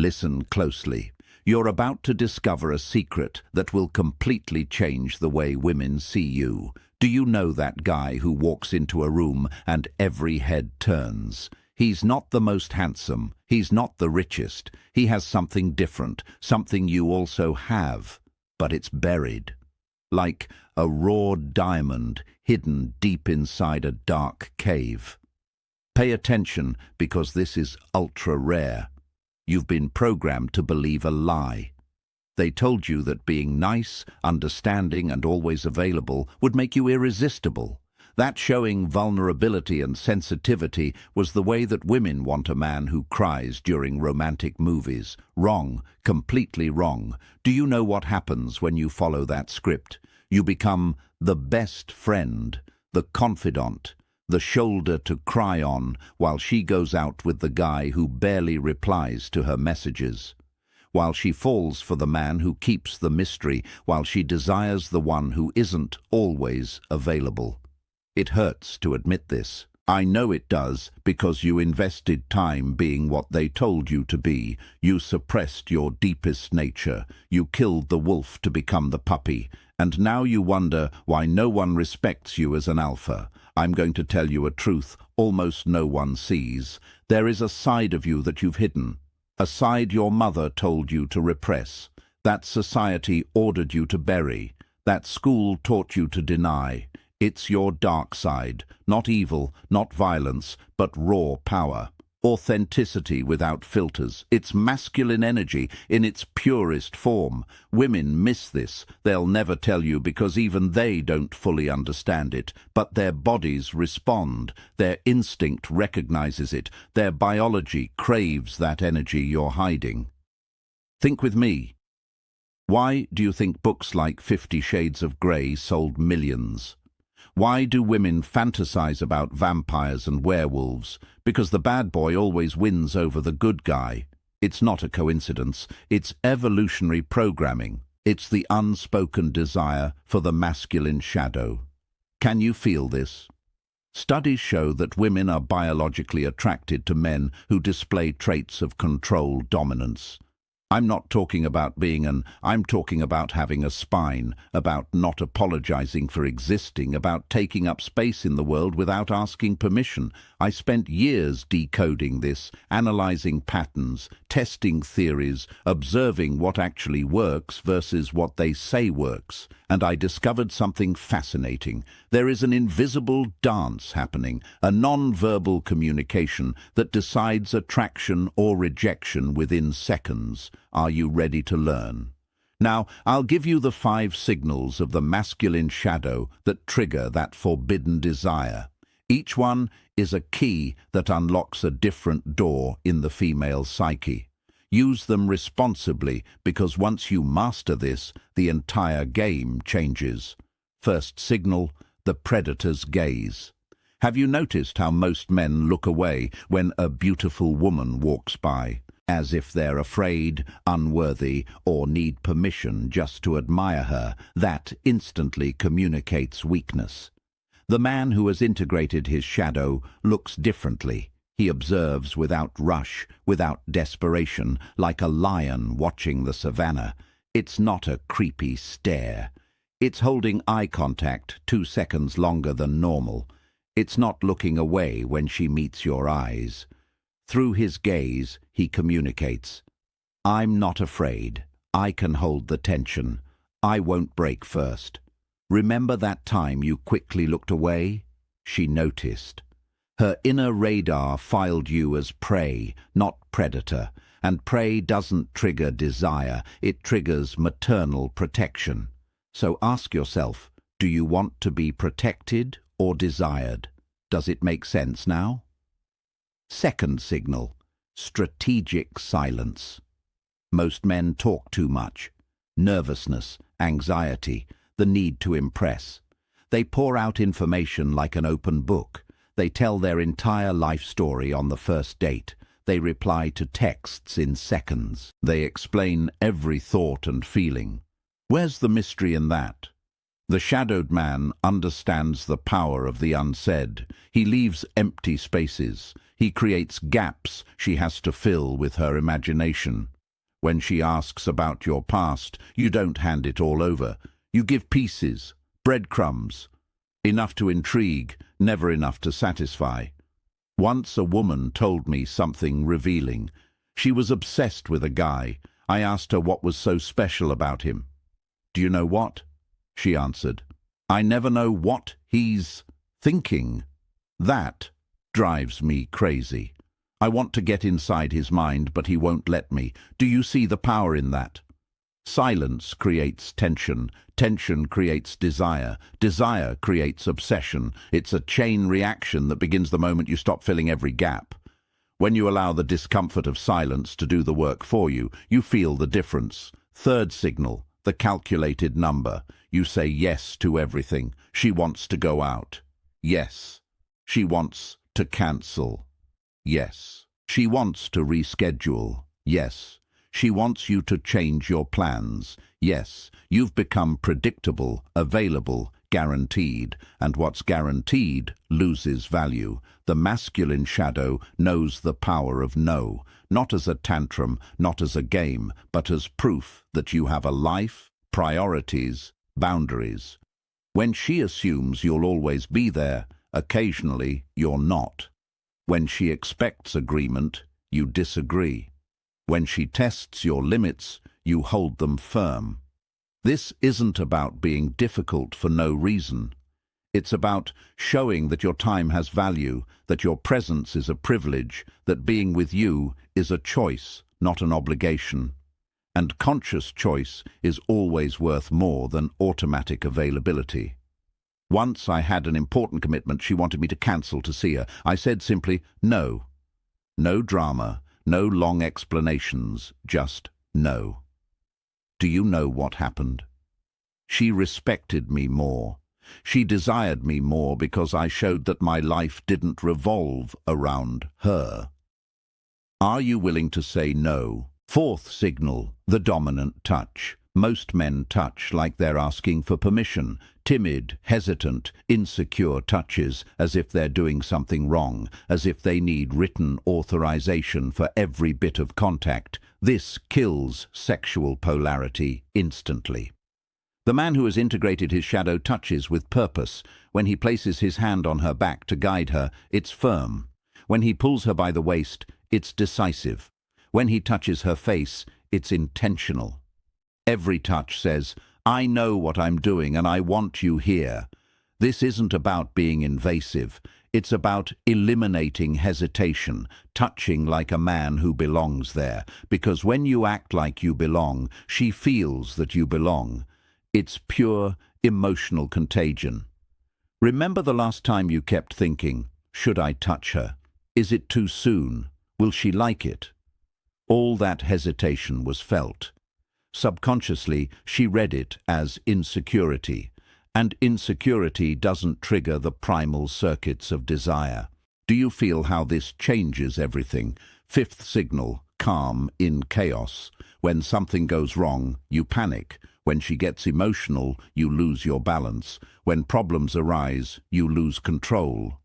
Listen closely. You're about to discover a secret that will completely change the way women see you. Do you know that guy who walks into a room and every head turns? He's not the most handsome. He's not the richest. He has something different, something you also have, but it's buried. Like a raw diamond hidden deep inside a dark cave. Pay attention, because this is ultra rare. You've been programmed to believe a lie. They told you that being nice, understanding, and always available would make you irresistible. That showing vulnerability and sensitivity was the way that women want a man who cries during romantic movies. Wrong, completely wrong. Do you know what happens when you follow that script? You become the best friend, the confidant, the shoulder to cry on, while she goes out with the guy who barely replies to her messages. While she falls for the man who keeps the mystery, while she desires the one who isn't always available. It hurts to admit this. I know it does, because you invested time being what they told you to be. You suppressed your deepest nature. You killed the wolf to become the puppy. And now you wonder why no one respects you as an alpha. I'm going to tell you a truth almost no one sees. There is a side of you that you've hidden. A side your mother told you to repress. That society ordered you to bury. That school taught you to deny. It's your dark side, not evil, not violence, but raw power. Authenticity without filters. It's masculine energy in its purest form. Women miss this. They'll never tell you because even they don't fully understand it. But their bodies respond. Their instinct recognizes it. Their biology craves that energy you're hiding. Think with me. Why do you think books like 50 Shades of Grey sold millions? Why do women fantasize about vampires and werewolves? Because the bad boy always wins over the good guy. It's not a coincidence. It's evolutionary programming. It's the unspoken desire for the masculine shadow. Can you feel this? Studies show that women are biologically attracted to men who display traits of control dominance. I'm not talking about I'm talking about having a spine, about not apologizing for existing, about taking up space in the world without asking permission. I spent years decoding this, analyzing patterns, testing theories, observing what actually works versus what they say works. And I discovered something fascinating. There is an invisible dance happening, a non-verbal communication that decides attraction or rejection within seconds. Are you ready to learn? Now, I'll give you the 5 signals of the masculine shadow that trigger that forbidden desire. Each one is a key that unlocks a different door in the female psyche. Use them responsibly, because once you master this, the entire game changes. First signal, the predator's gaze. Have you noticed how most men look away when a beautiful woman walks by, as if they're afraid, unworthy, or need permission just to admire her? That instantly communicates weakness. The man who has integrated his shadow looks differently. He observes without rush, without desperation, like a lion watching the savannah. It's not a creepy stare. It's holding eye contact 2 seconds longer than normal. It's not looking away when she meets your eyes. Through his gaze, he communicates. I'm not afraid. I can hold the tension. I won't break first. Remember that time you quickly looked away? She noticed. Her inner radar filed you as prey, not predator, and prey doesn't trigger desire, it triggers maternal protection. So ask yourself, do you want to be protected or desired? Does it make sense now? Second signal, strategic silence. Most men talk too much. Nervousness, anxiety, the need to impress. They pour out information like an open book. They tell their entire life story on the first date. They reply to texts in seconds. They explain every thought and feeling. Where's the mystery in that? The shadowed man understands the power of the unsaid. He leaves empty spaces. He creates gaps she has to fill with her imagination. When she asks about your past, you don't hand it all over. You give pieces, breadcrumbs, enough to intrigue, never enough to satisfy. Once a woman told me something revealing. She was obsessed with a guy. I asked her what was so special about him. "Do you know what?" she answered. "I never know what he's thinking. That drives me crazy. I want to get inside his mind, but he won't let me. Do you see the power in that? Silence creates tension. Tension creates desire. Desire creates obsession. It's a chain reaction that begins the moment you stop filling every gap. When you allow the discomfort of silence to do the work for you, you feel the difference. Third signal, the calculated number. You say yes to everything. She wants to go out. Yes. She wants to cancel. Yes. She wants to reschedule. Yes. She wants you to change your plans. Yes. You've become predictable, available, guaranteed, and what's guaranteed loses value. The masculine shadow knows the power of no, not as a tantrum, not as a game, but as proof that you have a life, priorities, boundaries. When she assumes you'll always be there, occasionally you're not. When she expects agreement, you disagree. When she tests your limits, you hold them firm. This isn't about being difficult for no reason. It's about showing that your time has value, that your presence is a privilege, that being with you is a choice, not an obligation. And conscious choice is always worth more than automatic availability. Once I had an important commitment she wanted me to cancel to see her. I said simply, no. No drama, no long explanations, just no. Do you know what happened? She respected me more. She desired me more because I showed that my life didn't revolve around her. Are you willing to say no? Fourth signal, the dominant touch. Most men touch like they're asking for permission. Timid, hesitant, insecure touches, as if they're doing something wrong, as if they need written authorization for every bit of contact. This kills sexual polarity instantly. The man who has integrated his shadow touches with purpose. When he places his hand on her back to guide her, it's firm. When he pulls her by the waist, it's decisive. When he touches her face, it's intentional. Every touch says, I know what I'm doing and I want you here. This isn't about being invasive. It's about eliminating hesitation, touching like a man who belongs there. Because when you act like you belong, she feels that you belong. It's pure emotional contagion. Remember the last time you kept thinking, should I touch her? Is it too soon? Will she like it? All that hesitation was felt. Subconsciously, she read it as insecurity, and insecurity doesn't trigger the primal circuits of desire. Do you feel how this changes everything? Fifth signal, calm in chaos. When something goes wrong, you panic. When she gets emotional, you lose your balance. When problems arise, you lose control.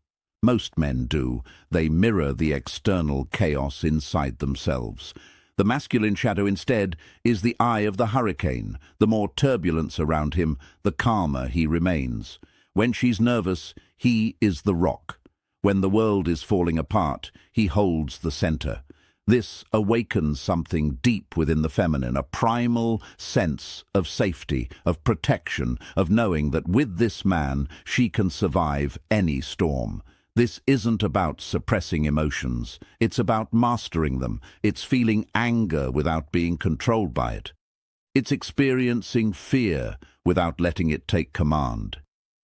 Most men do. They mirror the external chaos inside themselves. The masculine shadow, instead, is the eye of the hurricane. The more turbulence around him, the calmer he remains. When she's nervous, he is the rock. When the world is falling apart, he holds the center. This awakens something deep within the feminine, a primal sense of safety, of protection, of knowing that with this man she can survive any storm. This isn't about suppressing emotions. It's about mastering them. It's feeling anger without being controlled by it. It's experiencing fear without letting it take command.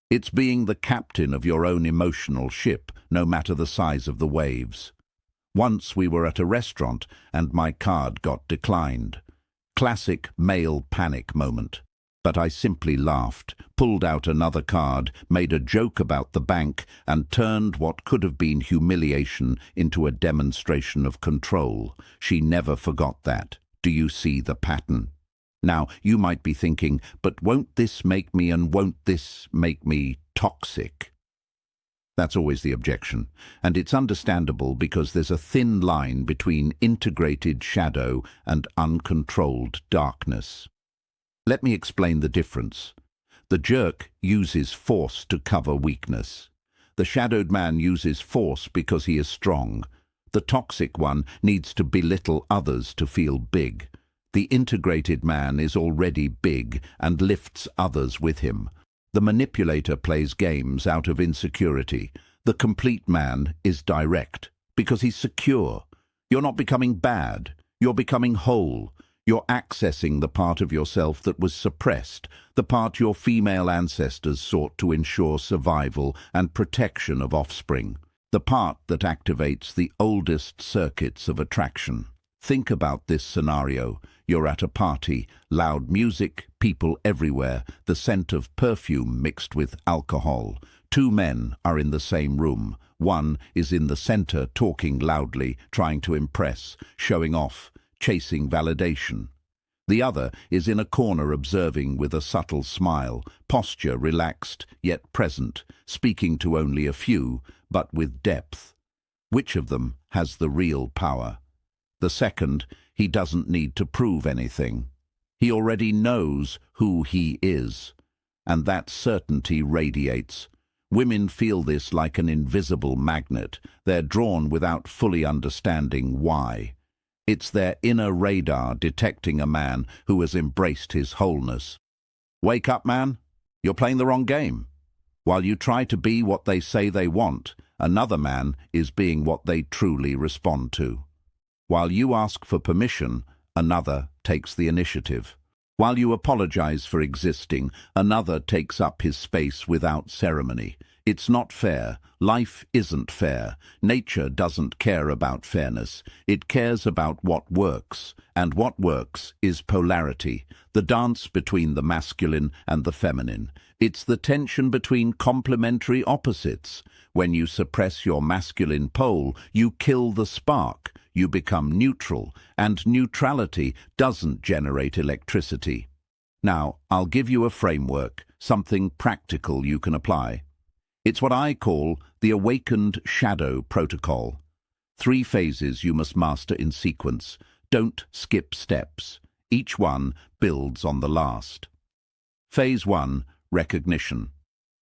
It's being the captain of your own emotional ship, no matter the size of the waves. Once we were at a restaurant and my card got declined. Classic male panic moment. But I simply laughed, pulled out another card, made a joke about the bank, and turned what could have been humiliation into a demonstration of control. She never forgot that. Do you see the pattern? Now, you might be thinking, but won't this make me and won't this make me toxic? That's always the objection, and it's understandable because there's a thin line between integrated shadow and uncontrolled darkness. Let me explain the difference. The jerk uses force to cover weakness. The shadowed man uses force because he is strong. The toxic one needs to belittle others to feel big. The integrated man is already big and lifts others with him. The manipulator plays games out of insecurity. The complete man is direct because he's secure. You're not becoming bad. You're becoming whole. You're accessing the part of yourself that was suppressed, the part your female ancestors sought to ensure survival and protection of offspring, the part that activates the oldest circuits of attraction. Think about this scenario. You're at a party, loud music, people everywhere, the scent of perfume mixed with alcohol. Two men are in the same room. One is in the center talking loudly, trying to impress, showing off, chasing validation. The other is in a corner observing with a subtle smile, posture relaxed yet present, speaking to only a few, but with depth. Which of them has the real power? The second, he doesn't need to prove anything. He already knows who he is, and that certainty radiates. Women feel this like an invisible magnet. They're drawn without fully understanding why. It's their inner radar detecting a man who has embraced his wholeness. Wake up, man. You're playing the wrong game. While you try to be what they say they want, another man is being what they truly respond to. While you ask for permission, another takes the initiative. While you apologize for existing, another takes up his space without ceremony. It's not fair. Life isn't fair. Nature doesn't care about fairness. It cares about what works, and what works is polarity, the dance between the masculine and the feminine. It's the tension between complementary opposites. When you suppress your masculine pole, you kill the spark. You become neutral, and neutrality doesn't generate electricity. Now, I'll give you a framework, something practical you can apply. It's what I call the awakened shadow protocol. 3 phases you must master in sequence. Don't skip steps. Each one builds on the last. Phase 1, recognition.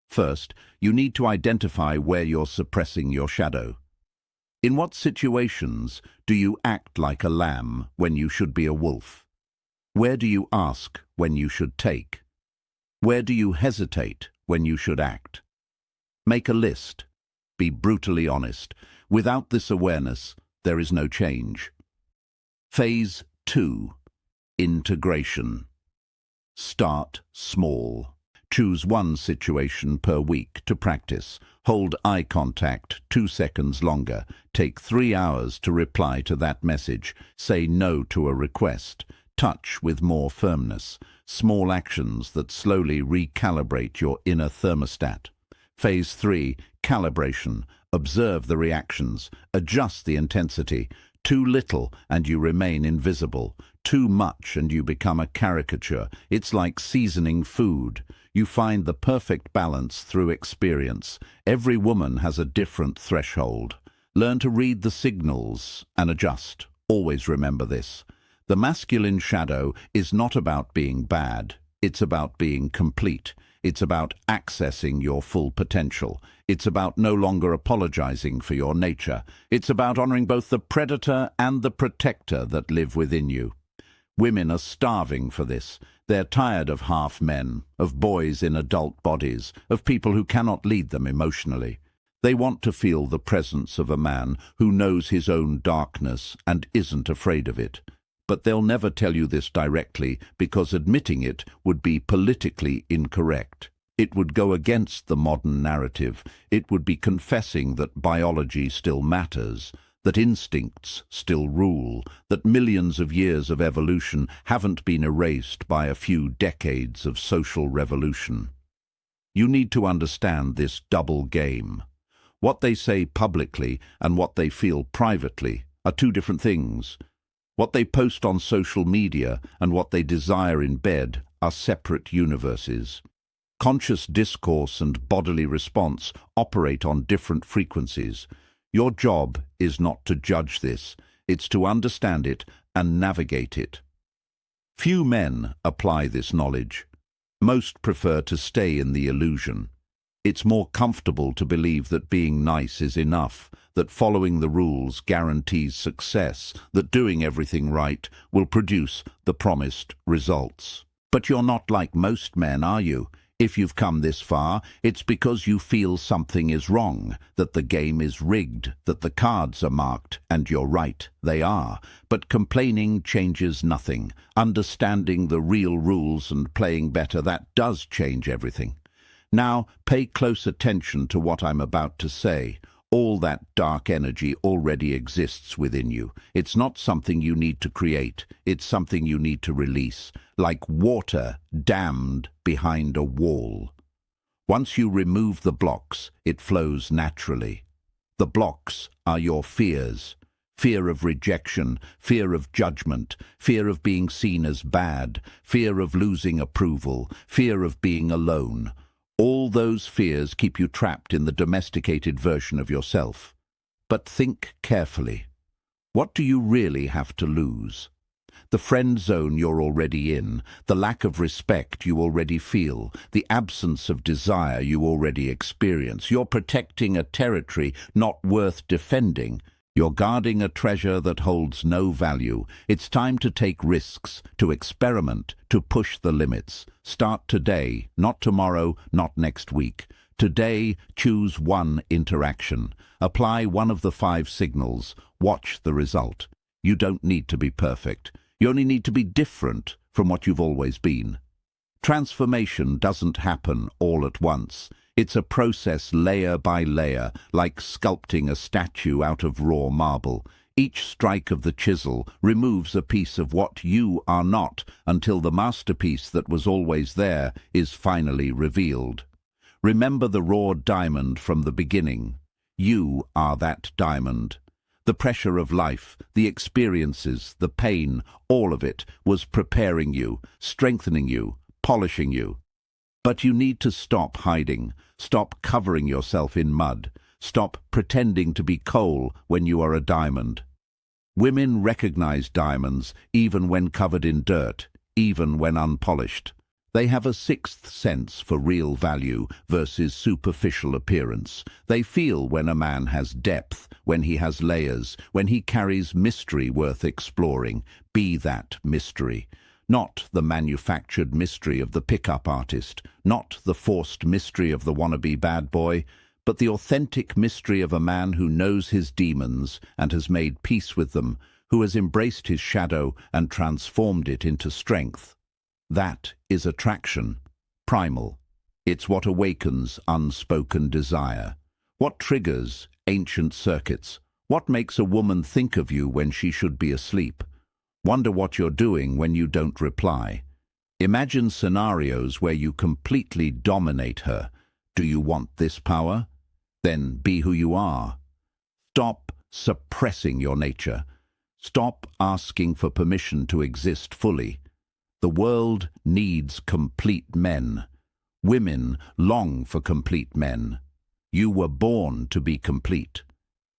First, you need to identify where you're suppressing your shadow. In what situations do you act like a lamb when you should be a wolf? Where do you ask when you should take? Where do you hesitate when you should act? Make a list. Be brutally honest. Without this awareness, there is no change. Phase 2. Integration. Start small. Choose 1 situation per week to practice. Hold eye contact 2 seconds longer. Take 3 hours to reply to that message. Say no to a request. Touch with more firmness. Small actions that slowly recalibrate your inner thermostat. Phase 3, calibration. Observe the reactions. Adjust the intensity. Too little and you remain invisible. Too much and you become a caricature. It's like seasoning food. You find the perfect balance through experience. Every woman has a different threshold. Learn to read the signals and adjust. Always remember this. The masculine shadow is not about being bad. It's about being complete. It's about accessing your full potential. It's about no longer apologizing for your nature. It's about honoring both the predator and the protector that live within you. Women are starving for this. They're tired of half men, of boys in adult bodies, of people who cannot lead them emotionally. They want to feel the presence of a man who knows his own darkness and isn't afraid of it. But they'll never tell you this directly because admitting it would be politically incorrect. It would go against the modern narrative. It would be confessing that biology still matters, that instincts still rule, that millions of years of evolution haven't been erased by a few decades of social revolution. You need to understand this double game. What they say publicly and what they feel privately are 2 different things. What they post on social media and what they desire in bed are separate universes. Conscious discourse and bodily response operate on different frequencies. Your job is not to judge this, it's to understand it and navigate it. Few men apply this knowledge. Most prefer to stay in the illusion. It's more comfortable to believe that being nice is enough, that following the rules guarantees success, that doing everything right will produce the promised results. But you're not like most men, are you? If you've come this far, it's because you feel something is wrong, that the game is rigged, that the cards are marked, and you're right, they are. But complaining changes nothing. Understanding the real rules and playing better, that does change everything. Now, pay close attention to what I'm about to say. All that dark energy already exists within you. It's not something you need to create. It's something you need to release, like water dammed behind a wall. Once you remove the blocks, it flows naturally. The blocks are your fears. Fear of rejection, fear of judgment, fear of being seen as bad, fear of losing approval, fear of being alone. All those fears keep you trapped in the domesticated version of yourself. But think carefully. What do you really have to lose? The friend zone you're already in, the lack of respect you already feel, the absence of desire you already experience. You're protecting a territory not worth defending. You're guarding a treasure that holds no value. It's time to take risks, to experiment, to push the limits. Start today, not tomorrow, not next week. Today, choose one interaction. Apply one of the 5 signals. Watch the result. You don't need to be perfect. You only need to be different from what you've always been. Transformation doesn't happen all at once. It's a process layer by layer, like sculpting a statue out of raw marble. Each strike of the chisel removes a piece of what you are not until the masterpiece that was always there is finally revealed. Remember the raw diamond from the beginning. You are that diamond. The pressure of life, the experiences, the pain, all of it was preparing you, strengthening you, polishing you. But you need to stop hiding, stop covering yourself in mud, stop pretending to be coal when you are a diamond. Women recognize diamonds even when covered in dirt, even when unpolished. They have a sixth sense for real value versus superficial appearance. They feel when a man has depth, when he has layers, when he carries mystery worth exploring. Be that mystery. Not the manufactured mystery of the pickup artist, not the forced mystery of the wannabe bad boy, but the authentic mystery of a man who knows his demons and has made peace with them, who has embraced his shadow and transformed it into strength. That is attraction, primal. It's what awakens unspoken desire. What triggers ancient circuits? What makes a woman think of you when she should be asleep? Wonder what you're doing when you don't reply. Imagine scenarios where you completely dominate her. Do you want this power? Then be who you are. Stop suppressing your nature. Stop asking for permission to exist fully. The world needs complete men. Women long for complete men. You were born to be complete.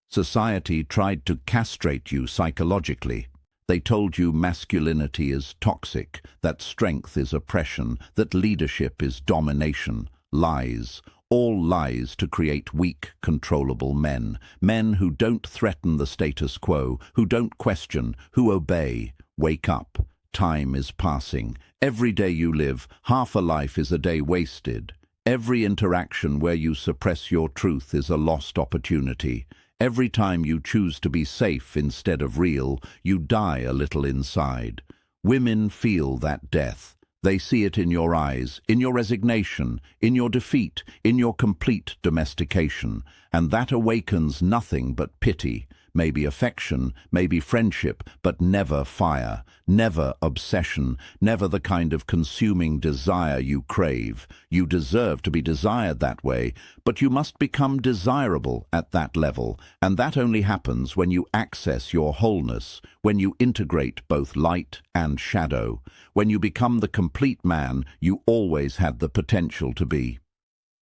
Society tried to castrate you psychologically. They told you masculinity is toxic, that strength is oppression, that leadership is domination. Lies. All lies to create weak, controllable men. Men who don't threaten the status quo, who don't question, who obey. Wake up. Time is passing. Every day you live, half a life is a day wasted. Every interaction where you suppress your truth is a lost opportunity. Every time you choose to be safe instead of real, you die a little inside. Women feel that death. They see it in your eyes, in your resignation, in your defeat, in your complete domestication. And that awakens nothing but pity. maybe affection, maybe friendship, but never fire, never obsession, never the kind of consuming desire you crave. You deserve to be desired that way, but you must become desirable at that level, and that only happens when you access your wholeness, when you integrate both light and shadow, when you become the complete man you always had the potential to be.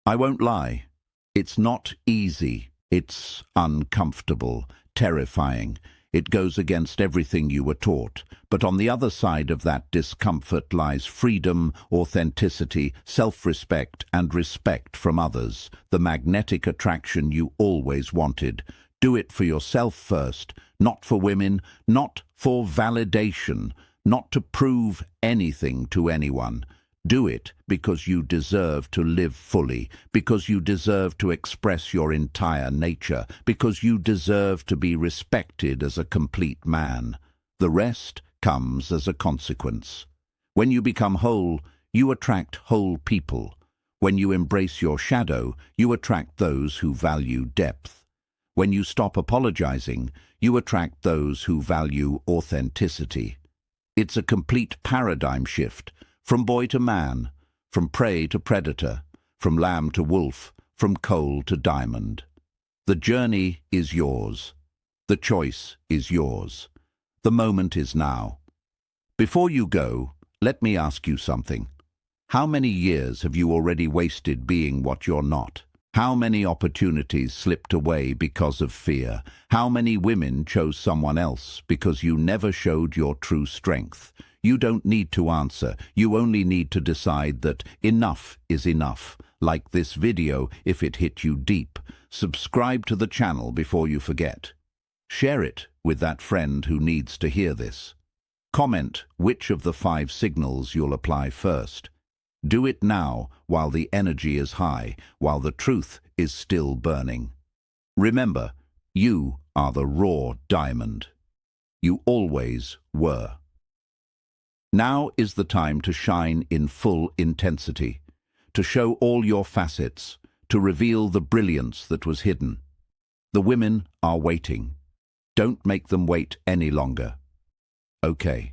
I won't lie. It's not easy. It's uncomfortable, terrifying. It goes against everything you were taught. But on the other side of that discomfort lies freedom, authenticity, self-respect, and respect from others, the magnetic attraction you always wanted. Do it for yourself first, not for women, not for validation, not to prove anything to anyone. Do it because you deserve to live fully, because you deserve to express your entire nature, because you deserve to be respected as a complete man. The rest comes as a consequence. When you become whole, you attract whole people. When you embrace your shadow, you attract those who value depth. When you stop apologizing, you attract those who value authenticity. It's a complete paradigm shift. From boy to man, from prey to predator, from lamb to wolf, from coal to diamond. The journey is yours. The choice is yours. The moment is now. Before you go, let me ask you something. How many years have you already wasted being what you're not? How many opportunities slipped away because of fear? How many women chose someone else because you never showed your true strength? You don't need to answer. You only need to decide that enough is enough. Like this video if it hit you deep. Subscribe to the channel before you forget. Share it with that friend who needs to hear this. Comment which of the 5 signals you'll apply first. Do it now while the energy is high, while the truth is still burning. Remember, you are the raw diamond. You always were. Now is the time to shine in full intensity, to show all your facets, to reveal the brilliance that was hidden. The women are waiting. Don't make them wait any longer. Okay.